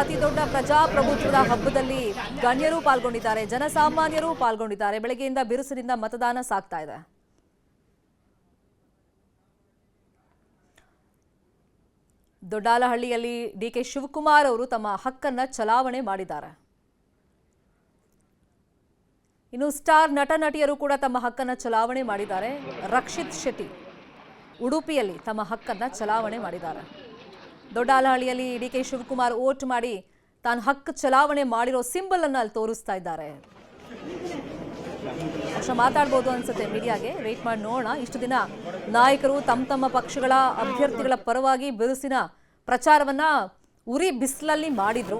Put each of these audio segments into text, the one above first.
ಅತಿ ದೊಡ್ಡ ಪ್ರಜಾಪ್ರಭುತ್ವದ ಹಬ್ಬದಲ್ಲಿ ಗಣ್ಯರು ಪಾಲ್ಗೊಂಡಿದ್ದಾರೆ, ಜನಸಾಮಾನ್ಯರು ಪಾಲ್ಗೊಂಡಿದ್ದಾರೆ. ಬೆಳಗ್ಗೆಯಿಂದ ಬಿರುಸಿನಿಂದ ಮತದಾನ ಸಾಗ್ತಾ ಇದೆ. ದೊಡ್ಡಾಲಹಳ್ಳಿಯಲ್ಲಿ ಡಿಕೆ ಶಿವಕುಮಾರ್ ಅವರು ತಮ್ಮ ಹಕ್ಕನ್ನ ಚಲಾವಣೆ ಮಾಡಿದ್ದಾರೆ. ಇನ್ನು ಸ್ಟಾರ್ ನಟ ನಟಿಯರು ಕೂಡ ತಮ್ಮ ಹಕ್ಕನ್ನ ಚಲಾವಣೆ ಮಾಡಿದ್ದಾರೆ. ರಕ್ಷಿತ್ ಶೆಟ್ಟಿ ಉಡುಪಿಯಲ್ಲಿ ತಮ್ಮ ಹಕ್ಕನ್ನ ಚಲಾವಣೆ ಮಾಡಿದ್ದಾರೆ. ದೊಡ್ಡಾಲಹಳ್ಳಿಯಲ್ಲಿ ಡಿಕೆ ಶಿವಕುಮಾರ್ ವೋಟ್ ಮಾಡಿ ತಾನು ಹಕ್ಕು ಚಲಾವಣೆ ಮಾಡಿರೋ ಸಿಂಬಲ್ ಅನ್ನು ಅಲ್ಲಿ ತೋರಿಸ್ತಾ ಇದ್ದಾರೆ. ಮಾತಾಡ್ಬೋದು ಅನ್ಸುತ್ತೆ ಮೀಡಿಯಾಗೆ, ವೇಟ್ ಮಾಡಿ ನೋಡೋಣ. ಇಷ್ಟು ದಿನ ನಾಯಕರು ತಮ್ಮ ಪಕ್ಷಗಳ ಅಭ್ಯರ್ಥಿಗಳ ಪರವಾಗಿ ಬಿರುಸಿನ ಪ್ರಚಾರವನ್ನ ಉರಿ ಬಿಸಿಲಲ್ಲಿ ಮಾಡಿದ್ರು.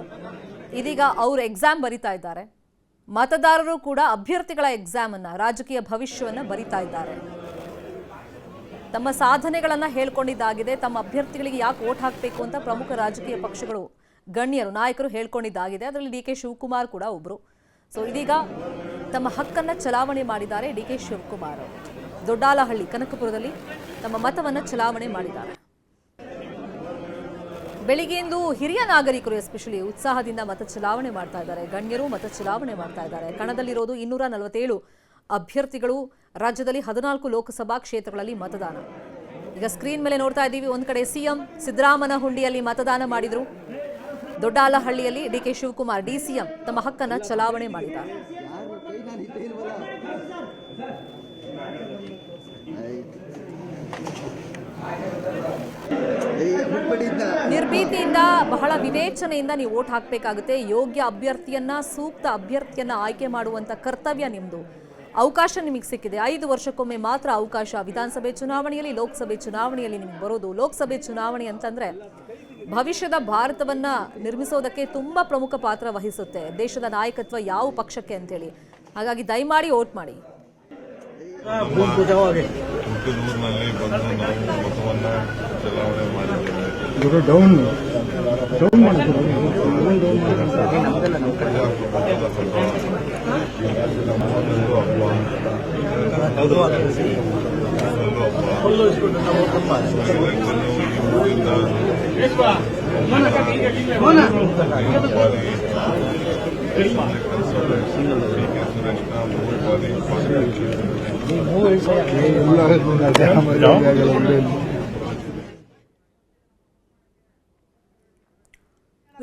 ಇದೀಗ ಅವರು ಎಕ್ಸಾಮ್ ಬರಿತಾ ಇದ್ದಾರೆ. ಮತದಾರರು ಕೂಡ ಅಭ್ಯರ್ಥಿಗಳ ಎಕ್ಸಾಮ್ ಅನ್ನ, ರಾಜಕೀಯ ಭವಿಷ್ಯವನ್ನ ಬರಿತಾ ಇದ್ದಾರೆ. ತಮ್ಮ ಸಾಧನೆಗಳನ್ನ ಹೇಳ್ಕೊಂಡಿದ್ದಾಗಿದೆ. ತಮ್ಮ ಅಭ್ಯರ್ಥಿಗಳಿಗೆ ಯಾಕೆ ವೋಟ್ ಹಾಕಬೇಕು ಅಂತ ಪ್ರಮುಖ ರಾಜಕೀಯ ಪಕ್ಷಗಳು ಗಣ್ಯರು ನಾಯಕರು ಹೇಳ್ಕೊಂಡಿದ್ದಾಗಿದೆ. ಅದರಲ್ಲಿ ಡಿಕೆ ಶಿವಕುಮಾರ್ ಕೂಡ ಒಬ್ರು. ಸೊ ಇದೀಗ ತಮ್ಮ ಹಕ್ಕನ್ನ ಚಲಾವಣೆ ಮಾಡಿದ್ದಾರೆ ಡಿಕೆ ಶಿವಕುಮಾರ್. ದೊಡ್ಡಾಲಹಳ್ಳಿ ಕನಕಪುರದಲ್ಲಿ ತಮ್ಮ ಮತವನ್ನ ಚಲಾವಣೆ ಮಾಡಿದ್ದಾರೆ. ಬೆಳಿಗ್ಗೆಂದು ಹಿರಿಯ ನಾಗರಿಕರು ಎಸ್ಪೆಷಲಿ ಉತ್ಸಾಹದಿಂದ ಮತ ಚಲಾವಣೆ ಮಾಡ್ತಾ ಇದ್ದಾರೆ. ಗಣ್ಯರು ಮತ ಚಲಾವಣೆ ಮಾಡ್ತಾ ಇದ್ದಾರೆ. ಕಣದಲ್ಲಿರೋದು 247 ಅಭ್ಯರ್ಥಿಗಳು. ರಾಜ್ಯದಲ್ಲಿ 14 ಲೋಕಸಭಾ ಕ್ಷೇತ್ರಗಳಲ್ಲಿ ಮತದಾನ. ಈಗ ಸ್ಕ್ರೀನ್ ಮೇಲೆ ನೋಡ್ತಾ ಇದ್ದೀವಿ. ಒಂದ್ ಕಡೆ ಸಿಎಂ ಸಿದ್ದರಾಮನಹುಂಡಿಯಲ್ಲಿ ಮತದಾನ ಮಾಡಿದ್ರು. ದೊಡ್ಡಾಲಹಳ್ಳಿಯಲ್ಲಿ ಡಿಕೆ ಶಿವಕುಮಾರ್ ಡಿಸಿಎಂ ತಮ್ಮ ಹಕ್ಕನ್ನ ಚಲಾವಣೆ ಮಾಡಿದ್ದಾರೆ. ನಿರ್ಭೀತಿಯಿಂದ ಬಹಳ ವಿವೇಚನೆಯಿಂದ ನೀವು ವೋಟ್ ಹಾಕಬೇಕಾಗುತ್ತೆ. ಯೋಗ್ಯ ಅಭ್ಯರ್ಥಿಯನ್ನ, ಸೂಕ್ತ ಅಭ್ಯರ್ಥಿಯನ್ನ ಆಯ್ಕೆ ಮಾಡುವಂತ ಕರ್ತವ್ಯ ನಿಮ್ದು. ಅವಕಾಶ ನಿಮಗೆ ಸಿಕ್ಕಿದೆ. 5 ವರ್ಷಕ್ಕೊಮ್ಮೆ ಮಾತ್ರ ಅವಕಾಶ. ವಿಧಾನಸಭೆ ಚುನಾವಣೆಯಲ್ಲಿ, ಲೋಕಸಭೆ ಚುನಾವಣೆಯಲ್ಲಿ ನಿಮ್ಗೆ ಬರೋದು. ಲೋಕಸಭೆ ಚುನಾವಣೆ ಅಂತಂದ್ರೆ ಭವಿಷ್ಯದ ಭಾರತವನ್ನ ನಿರ್ಮಿಸೋದಕ್ಕೆ ತುಂಬಾ ಪ್ರಮುಖ ಪಾತ್ರ ವಹಿಸುತ್ತೆ. ದೇಶದ ನಾಯಕತ್ವ ಯಾವ ಪಕ್ಷಕ್ಕೆ ಅಂತೇಳಿ. ಹಾಗಾಗಿ ದಯಮಾಡಿ ವೋಟ್ ಮಾಡಿ.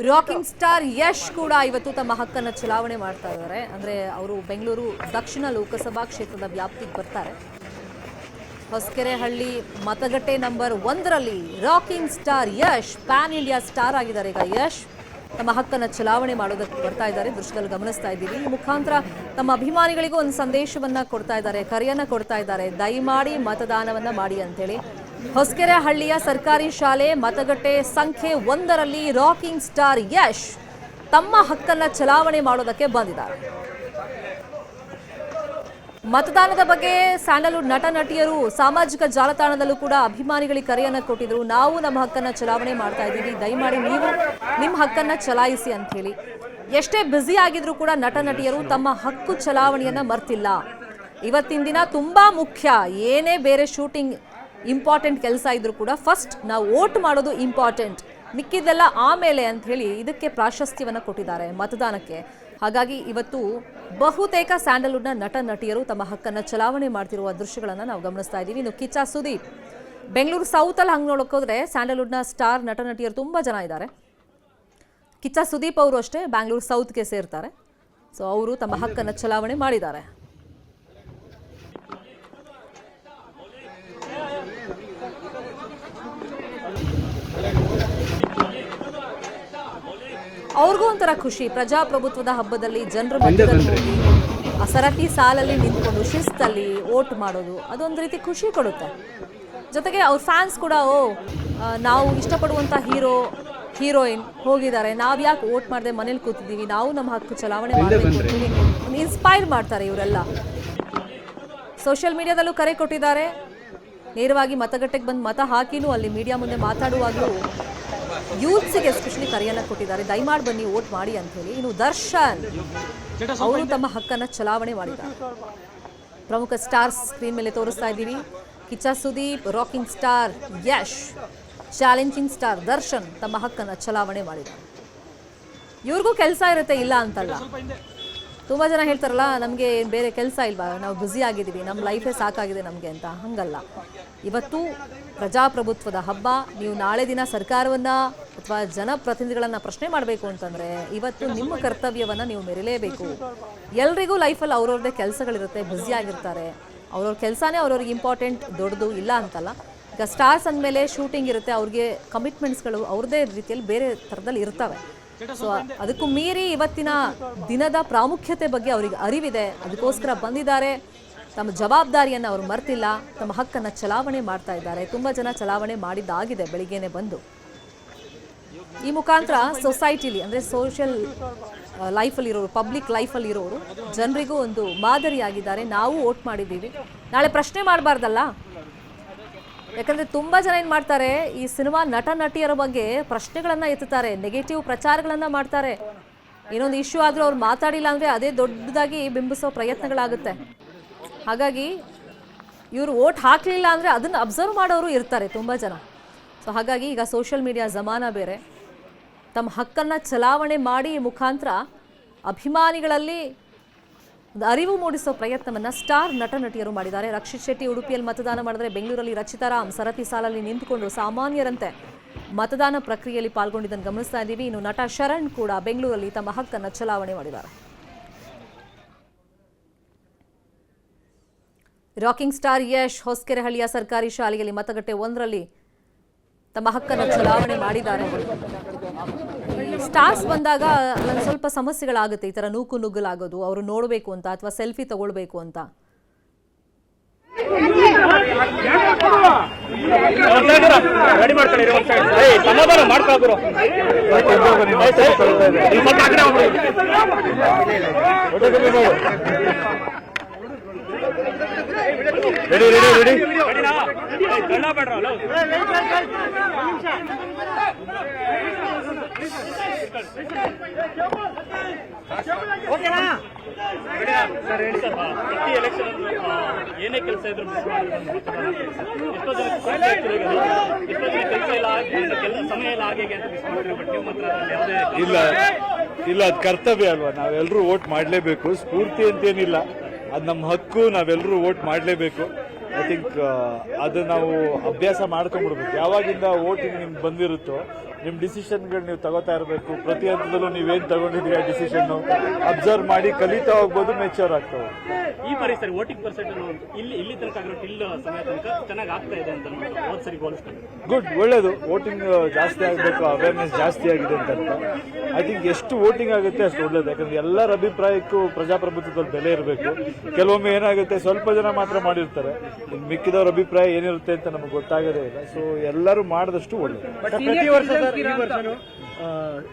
ರಾಕಿಂಗ್ ಸ್ಟಾರ್ ಯಶ್ ಕೂಡ ಇವತ್ತು ತಮ್ಮ ಹಕ್ಕನ್ನು ಚಲಾವಣೆ ಮಾಡ್ತಾ ಇದ್ದಾರೆ. ಅಂದ್ರೆ ಅವರು ಬೆಂಗಳೂರು ದಕ್ಷಿಣ ಲೋಕಸಭಾ ಕ್ಷೇತ್ರದ ವ್ಯಾಪ್ತಿಗೆ ಬರ್ತಾರೆ. ಹೊಸಕೆರೆಹಳ್ಳಿ ಮತಗಟ್ಟೆ ನಂಬರ್ 1ರಲ್ಲಿ rocking star Yash PAN India star ಆಗಿದ್ದಾರೆ. ಈಗ ಯಶ್ ತಮ್ಮ ಹಕ್ಕನ್ನು ಚಲಾವಣೆ ಮಾಡೋದಕ್ಕೆ ಬರ್ತಾ ಇದ್ದಾರೆ. ದೃಶ್ಯದಲ್ಲಿ ಗಮನಿಸ್ತಾ ಇದ್ದೀವಿ. ಈ ಮುಖಾಂತರ ತಮ್ಮ ಅಭಿಮಾನಿಗಳಿಗೂ ಒಂದು ಸಂದೇಶವನ್ನ ಕೊಡ್ತಾ ಇದ್ದಾರೆ, ಕರೆಯನ್ನ ಕೊಡ್ತಾ ಇದ್ದಾರೆ. ದಯಮಾಡಿ ಮತದಾನವನ್ನ ಮಾಡಿ ಅಂತೇಳಿ. ಹೊಸಕೆರೆಹಳ್ಳಿಯ ಸರ್ಕಾರಿ ಶಾಲೆ ಮತಗಟ್ಟೆ ಸಂಖ್ಯೆ 1ರಲ್ಲಿ ರಾಕಿಂಗ್ ಸ್ಟಾರ್ ಯಶ್ ತಮ್ಮ ಹಕ್ಕನ್ನ ಚಲಾವಣೆ ಮಾಡೋದಕ್ಕೆ ಬಂದಿದ್ದಾರೆ. ಮತದಾನದ ಬಗ್ಗೆ ಸ್ಯಾಂಡಲ್ವುಡ್ ನಟ ನಟಿಯರು ಸಾಮಾಜಿಕ ಜಾಲತಾಣದಲ್ಲೂ ಕೂಡ ಅಭಿಮಾನಿಗಳಿಗೆ ಕರೆಯನ್ನ ಕೊಟ್ಟಿದ್ರು. ನಾವು ನಮ್ಮ ಹಕ್ಕನ್ನ ಚಲಾವಣೆ ಮಾಡ್ತಾ ಇದ್ದೀವಿ, ದಯಮಾಡಿ ನೀವು ನಿಮ್ಮ ಹಕ್ಕನ್ನ ಚಲಾಯಿಸಿ ಅಂತ ಹೇಳಿ. ಎಷ್ಟೇ ಬ್ಯುಸಿ ಆಗಿದ್ರು ಕೂಡ ನಟ ನಟಿಯರು ತಮ್ಮ ಹಕ್ಕು ಚಲಾವಣೆಯನ್ನ ಮರ್ತಿಲ್ಲ. ಇವತ್ತಿನ ದಿನ ತುಂಬಾ ಮುಖ್ಯ. ಏನೇ ಬೇರೆ ಶೂಟಿಂಗ್ ಇಂಪಾರ್ಟೆಂಟ್ ಕೆಲಸ ಇದ್ರು ಕೂಡ ಫಸ್ಟ್ ನಾವು ವೋಟ್ ಮಾಡೋದು ಇಂಪಾರ್ಟೆಂಟ್, ಮಿಕ್ಕಿದೆಲ್ಲ ಆಮೇಲೆ ಅಂತ ಹೇಳಿ ಇದಕ್ಕೆ ಪ್ರಾಶಸ್ತ್ಯವನ್ನು ಕೊಟ್ಟಿದ್ದಾರೆ ಮತದಾನಕ್ಕೆ. ಹಾಗಾಗಿ ಇವತ್ತು ಬಹುತೇಕ ಸ್ಯಾಂಡಲ್ವುಡ್ನ ನಟ ನಟಿಯರು ತಮ್ಮ ಹಕ್ಕನ್ನು ಚಲಾವಣೆ ಮಾಡ್ತಿರುವ ದೃಶ್ಯಗಳನ್ನು ನಾವು ಗಮನಿಸ್ತಾ ಇದ್ದೀವಿ. ಇನ್ನು ಕಿಚ್ಚ ಸುದೀಪ್ ಬೆಂಗಳೂರು ಸೌತಲ್ಲಿ ಹಂಗೆ ನೋಡೋಕೋದ್ರೆ ಸ್ಯಾಂಡಲ್ವುಡ್ನ ಸ್ಟಾರ್ ನಟ ನಟಿಯರು ತುಂಬ ಜನ ಇದ್ದಾರೆ. ಕಿಚ್ಚ ಸುದೀಪ್ ಅವರು ಅಷ್ಟೇ ಬ್ಯಾಂಗ್ಳೂರು ಸೌತ್ಗೆ ಸೇರ್ತಾರೆ. ಸೊ ಅವರು ತಮ್ಮ ಹಕ್ಕನ್ನು ಚಲಾವಣೆ ಮಾಡಿದ್ದಾರೆ. ಅವ್ರಿಗೂ ಒಂಥರ ಖುಷಿ. ಪ್ರಜಾಪ್ರಭುತ್ವದ ಹಬ್ಬದಲ್ಲಿ ಜನರ ಮಧ್ಯದಲ್ಲಿ ಹೋಗಿ ಆ ಸರತಿ ಸಾಲಲ್ಲಿ ನಿಂತ್ಕೊಂಡು ಶಿಸ್ತಲ್ಲಿ ವೋಟ್ ಮಾಡೋದು ಅದೊಂದು ರೀತಿ ಖುಷಿ ಕೊಡುತ್ತೆ. ಜೊತೆಗೆ ಅವ್ರ ಫ್ಯಾನ್ಸ್ ಕೂಡ ನಾವು ಇಷ್ಟಪಡುವಂಥ ಹೀರೋಯಿನ್ ಹೋಗಿದ್ದಾರೆ, ನಾವು ಯಾಕೆ ವೋಟ್ ಮಾಡದೆ ಮನೇಲಿ ಕೂತಿದ್ದೀವಿ, ನಾವು ನಮ್ಮ ಹಕ್ಕು ಚಲಾವಣೆ ಮಾಡಬೇಕು ಅಂತೇಳಿ ಇನ್ಸ್ಪೈರ್ ಮಾಡ್ತಾರೆ ಇವರೆಲ್ಲ. ಸೋಷಿಯಲ್ ಮೀಡಿಯಾದಲ್ಲೂ ಕರೆ ಕೊಟ್ಟಿದ್ದಾರೆ. ನೇರವಾಗಿ ಮತಗಟ್ಟೆಗೆ ಬಂದು ಮತ ಹಾಕಿನೂ ಅಲ್ಲಿ ಮೀಡಿಯಾ ಮುಂದೆ ಮಾತಾಡುವಾಗಲೂ ಯೂತ್ಸಿಗೆ ಎಸ್ಪೆಷಲಿ ಕರೆಯನ್ನ ಕೊಟ್ಟಿದ್ದಾರೆ, ದಯಮಾಡಿ ಬನ್ನಿ ವೋಟ್ ಮಾಡಿ ಅಂತ ಹೇಳಿ. ಇನ್ನು ದರ್ಶನ್ ಅವರು ತಮ್ಮ ಹಕ್ಕನ್ನು ಚಲಾವಣೆ ಮಾಡಿದ್ದಾರೆ. ಪ್ರಮುಖ ಸ್ಟಾರ್ಸ್ ಸ್ಕ್ರೀನ್ ಮೇಲೆ ತೋರಿಸ್ತಾ ಇದ್ದೀವಿ. Kichcha Sudeep, rocking star Yash, challenging star Darshan ತಮ್ಮ ಹಕ್ಕನ್ನು ಚಲಾವಣೆ ಮಾಡಿದ್ದಾರೆ. ಇವ್ರಿಗೂ ಕೆಲಸ ಇರುತ್ತೆ, ಇಲ್ಲ ಅಂತಲ್ಲ. ತುಂಬ ಜನ ಹೇಳ್ತಾರಲ್ಲ, ನಮಗೆ ಬೇರೆ ಕೆಲಸ ಇಲ್ವಾ, ನಾವು ಬ್ಯುಸಿ ಆಗಿದ್ದೀವಿ, ನಮ್ಮ ಲೈಫೇ ಸಾಕಾಗಿದೆ ನಮಗೆ ಅಂತ. ಹಂಗಲ್ಲ. ಇವತ್ತು ಪ್ರಜಾಪ್ರಭುತ್ವದ ಹಬ್ಬ. ನೀವು ನಾಳೆ ದಿನ ಸರ್ಕಾರವನ್ನು ಅಥವಾ ಜನಪ್ರತಿನಿಧಿಗಳನ್ನು ಪ್ರಶ್ನೆ ಮಾಡಬೇಕು ಅಂತಂದರೆ ಇವತ್ತು ನಿಮ್ಮ ಕರ್ತವ್ಯವನ್ನು ನೀವು ಮೆರಿಲೇಬೇಕು. ಎಲ್ರಿಗೂ ಲೈಫಲ್ಲಿ ಅವ್ರವ್ರದ್ದೇ ಕೆಲಸಗಳಿರುತ್ತೆ, ಬ್ಯುಸಿ ಆಗಿರ್ತಾರೆ. ಅವ್ರವ್ರ ಕೆಲಸನೇ ಅವ್ರವ್ರಿಗೆ ಇಂಪಾರ್ಟೆಂಟ್, ದೊಡ್ಡದು, ಇಲ್ಲ ಅಂತಲ್ಲ. ಈಗ ಸ್ಟಾರ್ಸ್ ಅಂದಮೇಲೆ ಶೂಟಿಂಗ್ ಇರುತ್ತೆ, ಅವ್ರಿಗೆ ಕಮಿಟ್ಮೆಂಟ್ಸ್ಗಳು ಅವ್ರದ್ದೇ ರೀತಿಯಲ್ಲಿ ಬೇರೆ ಥರದಲ್ಲಿ ಇರ್ತವೆ. ಸೊ ಅದಕ್ಕೂ ಮೀರಿ ಇವತ್ತಿನ ದಿನದ ಪ್ರಾಮುಖ್ಯತೆ ಬಗ್ಗೆ ಅವರಿಗೆ ಅರಿವಿದೆ, ಅದಕ್ಕೋಸ್ಕರ ಬಂದಿದ್ದಾರೆ. ತಮ್ಮ ಜವಾಬ್ದಾರಿಯನ್ನು ಅವರು ಮರ್ತಿಲ್ಲ, ತಮ್ಮ ಹಕ್ಕನ್ನು ಚಲಾವಣೆ ಮಾಡ್ತಾ ಇದ್ದಾರೆ. ತುಂಬ ಜನ ಚಲಾವಣೆ ಮಾಡಿದ್ದಾಗಿದೆ ಬೆಳಿಗ್ಗೆನೆ ಬಂದು. ಈ ಮುಖಾಂತರ ಸೊಸೈಟಿಲಿ ಅಂದರೆ ಸೋಷಿಯಲ್ ಲೈಫಲ್ಲಿರೋರು, ಪಬ್ಲಿಕ್ ಲೈಫಲ್ಲಿರೋರು ಜನರಿಗೂ ಒಂದು ಮಾದರಿಯಾಗಿದ್ದಾರೆ. ನಾವು ವೋಟ್ ಮಾಡಿದ್ದೀವಿ, ನಾಳೆ ಪ್ರಶ್ನೆ ಮಾಡಬಾರ್ದಲ್ಲ. ಯಾಕಂದರೆ ತುಂಬ ಜನ ಏನು ಮಾಡ್ತಾರೆ, ಈ ಸಿನಿಮಾ ನಟ ನಟಿಯರ ಬಗ್ಗೆ ಪ್ರಶ್ನೆಗಳನ್ನು ಎತ್ತುತ್ತಾರೆ, ನೆಗೆಟಿವ್ ಪ್ರಚಾರಗಳನ್ನು ಮಾಡ್ತಾರೆ. ಏನೊಂದು ಇಶ್ಯೂ ಆದರೂ ಅವ್ರು ಮಾತಾಡಿಲ್ಲ ಅಂದರೆ ಅದೇ ದೊಡ್ಡದಾಗಿ ಬಿಂಬಿಸೋ ಪ್ರಯತ್ನಗಳಾಗುತ್ತೆ. ಹಾಗಾಗಿ ಇವರು ವೋಟ್ ಹಾಕಲಿಲ್ಲ ಅಂದರೆ ಅದನ್ನು ಅಬ್ಸರ್ವ್ ಮಾಡೋರು ಇರ್ತಾರೆ ತುಂಬ ಜನ. ಸೊ ಹಾಗಾಗಿ ಈಗ ಸೋಷಿಯಲ್ ಮೀಡಿಯಾ ಜಮಾನ ಬೇರೆ. ತಮ್ಮ ಹಕ್ಕನ್ನು ಚಲಾವಣೆ ಮಾಡಿ ಮುಖಾಂತರ ಅಭಿಮಾನಿಗಳಲ್ಲಿ ಅರಿವು ಮೂಡಿಸೋ ಪ್ರಯತ್ನವನ್ನು ಸ್ಟಾರ್ ನಟ ನಟಿಯರು ಮಾಡಿದ್ದಾರೆ. ರಕ್ಷಿತ್ ಶೆಟ್ಟಿ ಉಡುಪಿಯಲ್ಲಿ ಮತದಾನ ಮಾಡಿದರೆ, ಬೆಂಗಳೂರಲ್ಲಿ ರಚಿತಾರಾಮ್ ಸರತಿ ಸಾಲಲ್ಲಿ ನಿಂತುಕೊಂಡು ಸಾಮಾನ್ಯರಂತೆ ಮತದಾನ ಪ್ರಕ್ರಿಯೆಯಲ್ಲಿ ಪಾಲ್ಗೊಂಡಿದ್ದನ್ನು ಗಮನಿಸ್ತಾ ಇದ್ದೀವಿ. ಇನ್ನು ನಟ ಶರಣ್ ಕೂಡ ಬೆಂಗಳೂರಲ್ಲಿ ತಮ್ಮ ಹಕ್ಕನ್ನು ಚಲಾವಣೆ ಮಾಡಿದ್ದಾರೆ. ರಾಕಿಂಗ್ ಸ್ಟಾರ್ ಯಶ್ ಹೊಸಕೆರೆಹಳ್ಳಿಯ ಸರ್ಕಾರಿ ಶಾಲೆಯಲ್ಲಿ ಮತಗಟ್ಟೆ 1ರಲ್ಲಿ ತಮ್ಮ ಹಕ್ಕನ್ನು ಚಲಾವಣೆ ಮಾಡಿದ್ದಾರೆ. ಸ್ಟಾರ್ಸ್ ಬಂದಾಗ ಅಲ್ಲೊಂದು ಸ್ವಲ್ಪ ಸಮಸ್ಯೆಗಳಾಗುತ್ತೆ, ಈ ಥರ ನೂಕು ನುಗ್ಗಲಾಗೋದು, ಅವರು ನೋಡಬೇಕು ಅಂತ ಅಥವಾ ಸೆಲ್ಫಿ ತಗೊಳ್ಬೇಕು ಅಂತ. ಏನೇ ಕೆಲಸ ಇದ್ರು ಎಷ್ಟೋ ಜನ ಸಮಯ ಇಲ್ಲ ಹಾಗೆ ಅಂತ ಮಿಸ್ ಮಾಡಿದ್ರೆ, ಬಟ್ ನೀವು ಮಾತ್ರ ಇಲ್ಲ ಇಲ್ಲ, ಅದು ಕರ್ತವ್ಯ ಅಲ್ವಾ, ನಾವೆಲ್ಲರೂ ವೋಟ್ ಮಾಡಲೇಬೇಕು. ಸ್ಫೂರ್ತಿ ಅಂತೇನಿಲ್ಲ, ಅದು ನಮ್ಮ ಹಕ್ಕು, ನಾವೆಲ್ಲರೂ ವೋಟ್ ಮಾಡಲೇಬೇಕು. ಐ ಥಿಂಕ್ ಅದು ನಾವು ಅಭ್ಯಾಸ ಮಾಡ್ಕೊಂಡ್ಬಿಡ್ಬೇಕು. ಯಾವಾಗಿಂದ ವೋಟಿಂಗ್ ನಿಮ್ಗೆ ಬಂದಿರುತ್ತೋ ನಿಮ್ಮ ಡಿಸಿಷನ್ಗಳು ನೀವು ತಗೋತಾ ಇರಬೇಕು. ಪ್ರತಿ ಹಂತದಲ್ಲೂ ನೀವೇನು ತಗೊಂಡಿದ್ದೀರಿ ಆ ಡಿಸಿಷನ್ನು ಅಬ್ಸರ್ವ್ ಮಾಡಿ ಕಲಿತಾ ಹೋಗ್ಬೋದು, ಮೆಚ್ಯೂರ್ ಆಗ್ತಾ ಹೋಗ್ಬೋದು. ಈ ಬಾರಿ ಸರಿ ವೋಟಿಂಗ್ ಪರ್ಸೆಂಟ್ ಇಲ್ಲಿ ತನಕ ಸಮಯ ತನಕ ಚೆನ್ನಾಗಿ ಆಗ್ತಾ ಇದೆ ಅಂತ ಹೋದ ಸರಿ ಹೋಲಿಸ್ತಾರೆ. ಗುಡ್, ಒಳ್ಳೇದು. ವೋಟಿಂಗ್ ಜಾಸ್ತಿ ಆಗಬೇಕು, ಅವೇರ್ನೆಸ್ ಜಾಸ್ತಿ ಆಗಿದೆ ಅಂತ. ಐ ಥಿಂಕ್ ಎಷ್ಟು ವೋಟಿಂಗ್ ಆಗುತ್ತೆ ಅಷ್ಟು ಒಳ್ಳೇದು. ಯಾಕಂದ್ರೆ ಎಲ್ಲರ ಅಭಿಪ್ರಾಯಕ್ಕೂ ಪ್ರಜಾಪ್ರಭುತ್ವದಲ್ಲಿ ಬೆಲೆ ಇರಬೇಕು. ಕೆಲವೊಮ್ಮೆ ಏನಾಗುತ್ತೆ, ಸ್ವಲ್ಪ ಜನ ಮಾತ್ರ ಮಾಡಿರ್ತಾರೆ, ಮಿಕ್ಕಿದವ್ರ ಅಭಿಪ್ರಾಯ ಏನಿರುತ್ತೆ ಅಂತ ನಮಗೆ ಗೊತ್ತಾಗೋದೇ ಇಲ್ಲ. ಸೊ ಎಲ್ಲರೂ ಮಾಡಿದಷ್ಟು ಒಳ್ಳೇದು. ಪ್ರತಿ ವರ್ಷ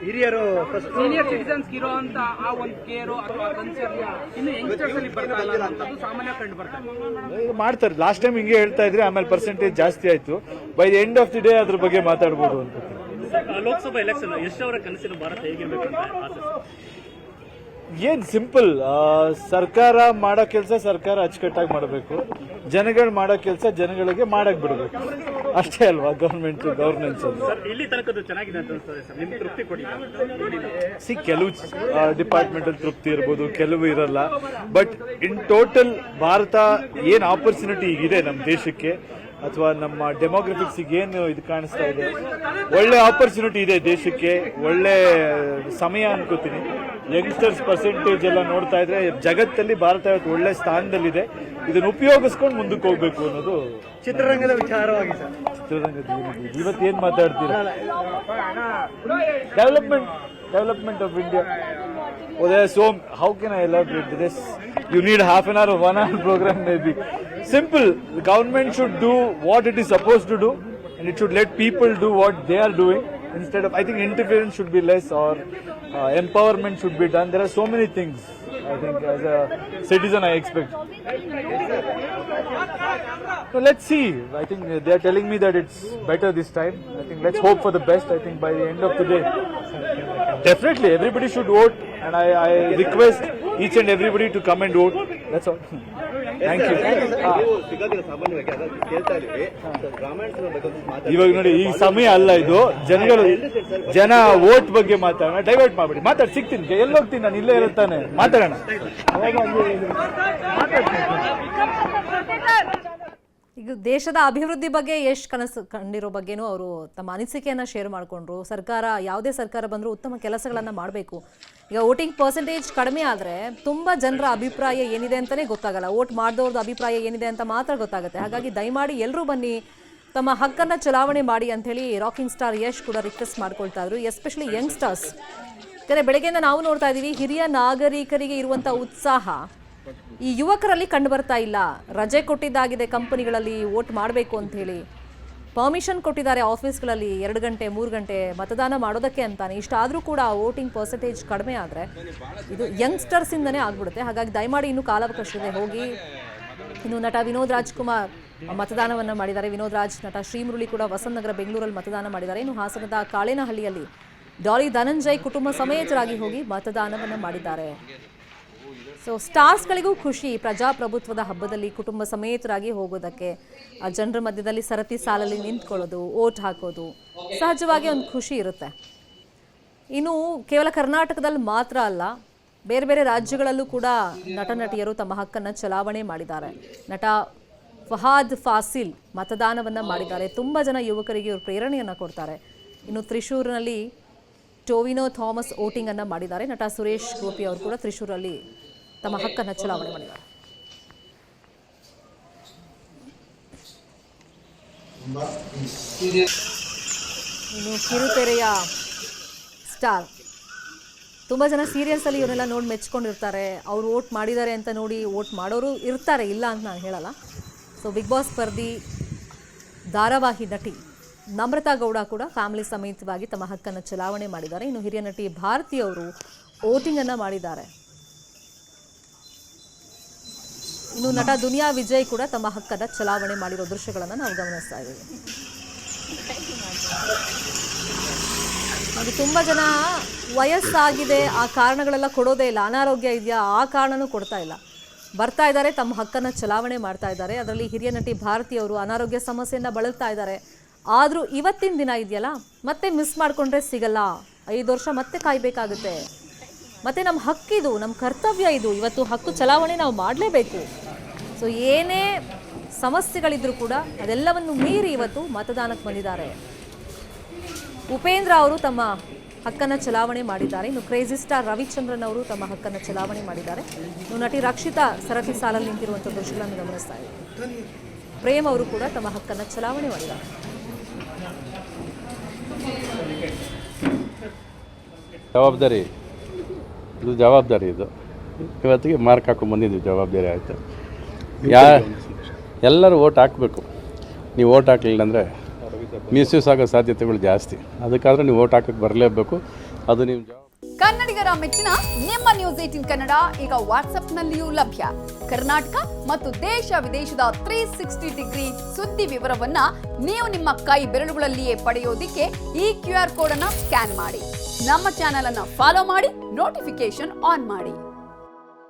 ಹಿರಿಯರು ಸೀನಿಯರ್ ಸಿಟಿಸನ್ಸ್ ಇರುವಂತ ಆ ಒಂದು ಕೇರು ಅಥವಾ ಕನ್ಸರ್ನ್ ಇನ್ನು ಯಂಗ್ಸ್ಟರ್ಸ್ ಅಲ್ಲಿ ಬರ್ತಾ ಇಲ್ಲ ಅಂತದ್ದು ಸಾಮಾನ್ಯ ಕಂಡು ಬರ್ತಾರೆ. ಮಾಡ್ತಾರೆ. ಲಾಸ್ಟ್ ಟೈಮ್ ಹಿಂಗೆ ಹೇಳ್ತಾ ಇದ್ರೆ, ಆಮೇಲೆ ಪರ್ಸೆಂಟೇಜ್ ಜಾಸ್ತಿ ಆಯ್ತು. By the end of the day ಅದ್ರ ಬಗ್ಗೆ ಮಾತಾಡ್ಬೋದು ಅಂತ. ಲೋಕಸಭಾ ಎಲೆಕ್ಷನ್ ಯಶ್ ಅವರ ಕನಸಿನ ಭಾರತ ಹೇಗಿರ್ಬೇಕು ಅಂತ ಆಸೆ? ಏನ್ ಸಿಂಪಲ್, ಸರ್ಕಾರ ಮಾಡೋ ಕೆಲಸ ಸರ್ಕಾರ ಅಚ್ಚುಕಟ್ಟಾಗಿ ಮಾಡಬೇಕು, ಜನಗಳು ಮಾಡೋ ಕೆಲಸ ಜನಗಳಿಗೆ ಮಾಡಕ್ ಬಿಡಬೇಕು, ಅಷ್ಟೇ ಅಲ್ವಾ ಗವರ್ಮೆಂಟ್ ಗವರ್ನೆನ್ಸ್ ಅಂತ. ಇಲ್ಲಿ ತನಕ ಚೆನ್ನಾಗಿದೆ ಅಂತ ಅನ್ಸ್ತದೆ ಸರ್, ನಿಮ್ಗೆ ತೃಪ್ತಿ ಕೊಡಿ? ಕೆಲವು ಡಿಪಾರ್ಟ್ಮೆಂಟ್ ಅಲ್ಲಿ ತೃಪ್ತಿ ಇರ್ಬೋದು, ಕೆಲವು ಇರಲ್ಲ. ಬಟ್ ಇನ್ ಟೋಟಲ್ ಭಾರತ ಏನ್ ಆಪರ್ಚುನಿಟಿ ಇದೆ ನಮ್ಮ ದೇಶಕ್ಕೆ ಅಥವಾ ನಮ್ಮ ಡೆಮೋಗ್ರಫಿಕ್ಸಿಗೆ ಏನು ಇದು ಕಾಣಿಸ್ತಾ ಇದೆ, ಒಳ್ಳೆ ಆಪರ್ಚುನಿಟಿ ಇದೆ ದೇಶಕ್ಕೆ, ಒಳ್ಳೆ ಸಮಯ ಅನ್ಕೋತೀನಿ. ಯಂಗ್ಸ್ಟರ್ಸ್ ಪರ್ಸೆಂಟೇಜ್ ಎಲ್ಲ ನೋಡ್ತಾ ಇದ್ರೆ ಜಗತ್ತಲ್ಲಿ ಭಾರತ ಇವತ್ತು ಒಳ್ಳೆ ಸ್ಥಾನದಲ್ಲಿದೆ. ಇದನ್ನು ಉಪಯೋಗಿಸ್ಕೊಂಡು ಮುಂದಕ್ಕೆ ಹೋಗ್ಬೇಕು ಅನ್ನೋದು ಚಿತ್ರರಂಗದ ವಿಚಾರವಾಗಿ ಸರ್. ಚಿತ್ರರಂಗದ ಇವತ್ತು ಏನ್ ಮಾತಾಡ್ತೀರಾ? Development of India. So how can I elaborate this? You need half an hour or 1 hour program maybe. Simple. The government should do what it is supposed to do, and it should let people do what they are doing instead of, I think interference should be less, or empowerment should be done. There are so many things I think as a citizen I expect. So let's see. I think they are telling me that it's better this time. I think let's hope for the best. I think by the end of the day, definitely everybody should vote, and I request each and everybody to come and vote. That's all. Thank you. ನೀವು ಸಿಗೋದಿಲ್ಲ ಸಾಮಾನ್ಯವಾಗಿ ಅದಕ್ಕೆ ಕೇಳ್ತಾ ಇದೀವಿ. ರಾಮಾಯಣದ ಬಗ್ಗೆ ಒಂದು ಮಾತಾಡಿ. ಇವಾಗ ನೋಡಿ ಈ ಸಮಯ ಅಲ್ಲ ಇದು, ಜನ ವೋಟ್ ಬಗ್ಗೆ ಮಾತಾಡೋಣ, ಡೈವರ್ಟ್ ಮಾಡ್ಬಿಡಿ. ಮಾತಾಡಿ, ಸಿಗ್ತೀನಿ, ಎಲ್ಲೋಗ್ತೀನಿ ನಾನು, ಇಲ್ಲೇ ಇರುತ್ತಾನೆ, ಮಾತಾಡೋಣ. ಈಗ ದೇಶದ ಅಭಿವೃದ್ಧಿ ಬಗ್ಗೆ ಎಷ್ಟು ಕನಸು ಕಂಡಿರೋ ಬಗ್ಗೆನೂ ಅವರು ತಮ್ಮ ಅನಿಸಿಕೆಯನ್ನು ಶೇರ್ ಮಾಡಿಕೊಂಡ್ರು. ಸರ್ಕಾರ ಯಾವುದೇ ಸರ್ಕಾರ ಬಂದರೂ ಉತ್ತಮ ಕೆಲಸಗಳನ್ನು ಮಾಡಬೇಕು. ಈಗ ವೋಟಿಂಗ್ ಪರ್ಸೆಂಟೇಜ್ ಕಡಿಮೆ ಆದರೆ ತುಂಬ ಜನರ ಅಭಿಪ್ರಾಯ ಏನಿದೆ ಅಂತಲೇ ಗೊತ್ತಾಗಲ್ಲ, ವೋಟ್ ಮಾಡಿದವ್ರದ್ದು ಅಭಿಪ್ರಾಯ ಏನಿದೆ ಅಂತ ಮಾತ್ರ ಗೊತ್ತಾಗುತ್ತೆ. ಹಾಗಾಗಿ ದಯಮಾಡಿ ಎಲ್ಲರೂ ಬನ್ನಿ, ತಮ್ಮ ಹಕ್ಕನ್ನು ಚಲಾವಣೆ ಮಾಡಿ ಅಂಥೇಳಿ ರಾಕಿಂಗ್ ಸ್ಟಾರ್ ಯಶ್ ಕೂಡ ರಿಕ್ವೆಸ್ಟ್ ಮಾಡ್ಕೊಳ್ತಾ ಇದ್ರು, ಎಸ್ಪೆಷಲಿ ಯಂಗ್ಸ್ಟರ್ಸ್. ಯಾಕಂದರೆ ಬೆಳಗ್ಗೆಯಿಂದ ನಾವು ನೋಡ್ತಾ ಇದ್ದೀವಿ, ಹಿರಿಯ ನಾಗರಿಕರಿಗೆ ಇರುವಂಥ ಉತ್ಸಾಹ ಈ ಯುವಕರಲ್ಲಿ ಕಂಡು ಬರ್ತಾ ಇಲ್ಲ. ರಜೆ ಕೊಟ್ಟಿದ್ದಾಗಿದೆ ಕಂಪನಿಗಳಲ್ಲಿ ವೋಟ್ ಮಾಡಬೇಕು ಅಂಥೇಳಿ, ಪರ್ಮಿಷನ್ ಕೊಟ್ಟಿದ್ದಾರೆ ಆಫೀಸ್ಗಳಲ್ಲಿ 2 ಗಂಟೆ 3 ಗಂಟೆ ಮತದಾನ ಮಾಡೋದಕ್ಕೆ ಅಂತಾನೆ. ಇಷ್ಟಾದರೂ ಕೂಡ ವೋಟಿಂಗ್ ಪರ್ಸೆಂಟೇಜ್ ಕಡಿಮೆ ಆದರೆ ಇದು ಯಂಗ್ಸ್ಟರ್ಸಿಂದನೇ ಆಗ್ಬಿಡುತ್ತೆ. ಹಾಗಾಗಿ ದಯಮಾಡಿ ಇನ್ನೂ ಕಾಲಾವಕಾಶವಿದೆ, ಹೋಗಿ. ಇನ್ನು ನಟ ವಿನೋದ್ ರಾಜ್ಕುಮಾರ್ ಮತದಾನವನ್ನು ಮಾಡಿದ್ದಾರೆ. ವಿನೋದ್ ರಾಜ್, ನಟ ಶ್ರೀಮುರಳಿ ಕೂಡ ವಸಂತನಗರ ಬೆಂಗಳೂರಲ್ಲಿ ಮತದಾನ ಮಾಡಿದ್ದಾರೆ. ಇನ್ನು ಹಾಸನದ ಕಾಳೇನಹಳ್ಳಿಯಲ್ಲಿ ಡಾಲಿ ಧನಂಜಯ್ ಕುಟುಂಬ ಸಮೇತರಾಗಿ ಹೋಗಿ ಮತದಾನವನ್ನು ಮಾಡಿದ್ದಾರೆ. ಸೊ ಸ್ಟಾರ್ಸ್ಗಳಿಗೂ ಖುಷಿ, ಪ್ರಜಾಪ್ರಭುತ್ವದ ಹಬ್ಬದಲ್ಲಿ ಕುಟುಂಬ ಸಮೇತರಾಗಿ ಹೋಗೋದಕ್ಕೆ, ಆ ಜನರ ಮಧ್ಯದಲ್ಲಿ ಸರತಿ ಸಾಲಲ್ಲಿ ನಿಂತ್ಕೊಳ್ಳೋದು, ಓಟ್ ಹಾಕೋದು ಸಹಜವಾಗಿ ಒಂದು ಖುಷಿ ಇರುತ್ತೆ. ಇನ್ನು ಕೇವಲ ಕರ್ನಾಟಕದಲ್ಲಿ ಮಾತ್ರ ಅಲ್ಲ, ಬೇರೆ ಬೇರೆ ರಾಜ್ಯಗಳಲ್ಲೂ ಕೂಡ ನಟ ನಟಿಯರು ತಮ್ಮ ಹಕ್ಕನ್ನು ಚಲಾವಣೆ ಮಾಡಿದ್ದಾರೆ. ನಟ ಫಹಾದ್ ಫಾಸಿಲ್ ಮತದಾನವನ್ನು ಮಾಡಿದ್ದಾರೆ. ತುಂಬ ಜನ ಯುವಕರಿಗೆ ಇವರು ಪ್ರೇರಣೆಯನ್ನು ಕೊಡ್ತಾರೆ. ಇನ್ನು ತ್ರಿಶೂರಿನಲ್ಲಿ ಟೋವಿನೋ ಥಾಮಸ್ ವೋಟಿಂಗನ್ನು ಮಾಡಿದ್ದಾರೆ. ನಟ ಸುರೇಶ್ ಗೋಪಿ ಅವರು ಕೂಡ ತ್ರಿಶೂರಲ್ಲಿ ತಮ್ಮ ಹಕ್ಕನ್ನು ಚಲಾವಣೆ ಮಾಡಿದ್ದಾರೆ. ಇನ್ನು ಕಿರುತೆರೆಯ ಸ್ಟಾರ್, ತುಂಬ ಜನ ಸೀರಿಯಲ್ಸಲ್ಲಿ ಇವರೆಲ್ಲ ನೋಡಿ ಮೆಚ್ಕೊಂಡಿರ್ತಾರೆ. ಅವ್ರು ವೋಟ್ ಮಾಡಿದ್ದಾರೆ ಅಂತ ನೋಡಿ ವೋಟ್ ಮಾಡೋರು ಇರ್ತಾರೆ, ಇಲ್ಲ ಅಂತ ನಾನು ಹೇಳಲ್ಲ. ಸೊ ಬಿಗ್ ಬಾಸ್ ಸ್ಪರ್ಧಿ ಧಾರಾವಾಹಿ ನಟಿ ನಮ್ರತಾ ಗೌಡ ಕೂಡ ಫ್ಯಾಮಿಲಿ ಸಮೇತವಾಗಿ ತಮ್ಮ ಹಕ್ಕನ್ನು ಚಲಾವಣೆ ಮಾಡಿದ್ದಾರೆ. ಇನ್ನು ಹಿರಿಯ ನಟಿ ಭಾರತಿ ಅವರು ವೋಟಿಂಗನ್ನು ಮಾಡಿದ್ದಾರೆ. ಇನ್ನು ನಟ ದುನಿಯಾ ವಿಜಯ್ ಕೂಡ ತಮ್ಮ ಹಕ್ಕನ್ನು ಚಲಾವಣೆ ಮಾಡಿರೋ ದೃಶ್ಯಗಳನ್ನು ನಾವು ಗಮನಿಸ್ತಾ ಇದ್ದೀವಿ. ಅದು ತುಂಬ ಜನ ವಯಸ್ಸಾಗಿದೆ ಆ ಕಾರಣಗಳೆಲ್ಲ ಕೊಡೋದೇ ಇಲ್ಲ, ಅನಾರೋಗ್ಯ ಇದೆಯಾ ಆ ಕಾರಣನೂ ಕೊಡ್ತಾ ಇಲ್ಲ, ಬರ್ತಾ ಇದ್ದಾರೆ, ತಮ್ಮ ಹಕ್ಕನ್ನು ಚಲಾವಣೆ ಮಾಡ್ತಾ ಇದ್ದಾರೆ. ಅದರಲ್ಲಿ ಹಿರಿಯ ನಟಿ ಭಾರತಿ ಅವರು ಅನಾರೋಗ್ಯ ಸಮಸ್ಯೆಯಿಂದ ಬಳಲ್ತಾ ಇದ್ದಾರೆ. ಆದರೂ ಇವತ್ತಿನ ದಿನ ಇದೆಯಲ್ಲ, ಮತ್ತೆ ಮಿಸ್ ಮಾಡಿಕೊಂಡ್ರೆ ಸಿಗಲ್ಲ, 5 ವರ್ಷ ಮತ್ತೆ ಕಾಯಬೇಕಾಗುತ್ತೆ. ಮತ್ತು ನಮ್ಮ ಹಕ್ಕಿದು, ನಮ್ಮ ಕರ್ತವ್ಯ ಇದು, ಇವತ್ತು ಹಕ್ಕು ಚಲಾವಣೆ ನಾವು ಮಾಡಲೇಬೇಕು. ಸೊ ಏನೇ ಸಮಸ್ಯೆಗಳಿದ್ರೂ ಕೂಡ ಅದೆಲ್ಲವನ್ನು ಮೀರಿ ಇವತ್ತು ಮತದಾನಕ್ಕೆ ಬಂದಿದ್ದಾರೆ. ಉಪೇಂದ್ರ ಅವರು ತಮ್ಮ ಹಕ್ಕನ್ನು ಚಲಾವಣೆ ಮಾಡಿದ್ದಾರೆ. ಇನ್ನು ಕ್ರೇಜಿ ಸ್ಟಾರ್ ರವಿಚಂದ್ರನ್ ಅವರು ತಮ್ಮ ಹಕ್ಕನ್ನು ಚಲಾವಣೆ ಮಾಡಿದ್ದಾರೆ. ಇನ್ನು ನಟಿ ರಕ್ಷಿತಾ ಸರತಿ ಸಾಲಲ್ಲಿ ನಿಂತಿರುವಂಥ ದೃಶ್ಯಗಳನ್ನು ಗಮನಿಸ್ತಾ ಇದ್ದಾರೆ. ಪ್ರೇಮ್ ಅವರು ಕೂಡ ತಮ್ಮ ಹಕ್ಕನ್ನು ಚಲಾವಣೆ ಮಾಡಿದ್ದಾರೆ. ಜವಾಬ್ದಾರಿ ಇದು ಇವತ್ತಿಗೆ ಮಾರ್ಕ್ ಹಾಕೊಂಡು ಬಂದಿದ್ದೀವಿ. ಜವಾಬ್ದಾರಿ ಆಯಿತು. ಎಲ್ಲರೂ ಓಟ್ ಹಾಕಬೇಕು. ನೀವು ಓಟ್ ಹಾಕಲಿಲ್ಲ ಅಂದರೆ ಮಿಸ್ಯೂಸ್ ಆಗೋ ಸಾಧ್ಯತೆಗಳು ಜಾಸ್ತಿ. ಅದಕ್ಕಾದ್ರೆ ನೀವು ಓಟ್ ಹಾಕಕ್ಕೆ ಬರಲೇಬೇಕು. ಅದು ನೀವು ಕನ್ನಡಿಗರ ಮೆಚ್ಚಿನ ನಿಮ್ಮ ನ್ಯೂಸ್ 18 ಕನ್ನಡ ಈಗ ವಾಟ್ಸ್ಆಪ್ನಲ್ಲಿಯೂ ಲಭ್ಯ. ಕರ್ನಾಟಕ ಮತ್ತು ದೇಶ ವಿದೇಶದ 360 ಡಿಗ್ರಿ ಸುದ್ದಿ ವಿವರವನ್ನ ನೀವು ನಿಮ್ಮ ಕೈ ಬೆರಳುಗಳಲ್ಲಿಯೇ ಪಡೆಯೋದಿಕ್ಕೆ ಈ QR ಕೋಡ್ ಅನ್ನು ಸ್ಕ್ಯಾನ್ ಮಾಡಿ. ನಮ್ಮ ಚಾನೆಲ್ ಅನ್ನು ಫಾಲೋ ಮಾಡಿ, ನೋಟಿಫಿಕೇಶನ್ ಆನ್ ಮಾಡಿ.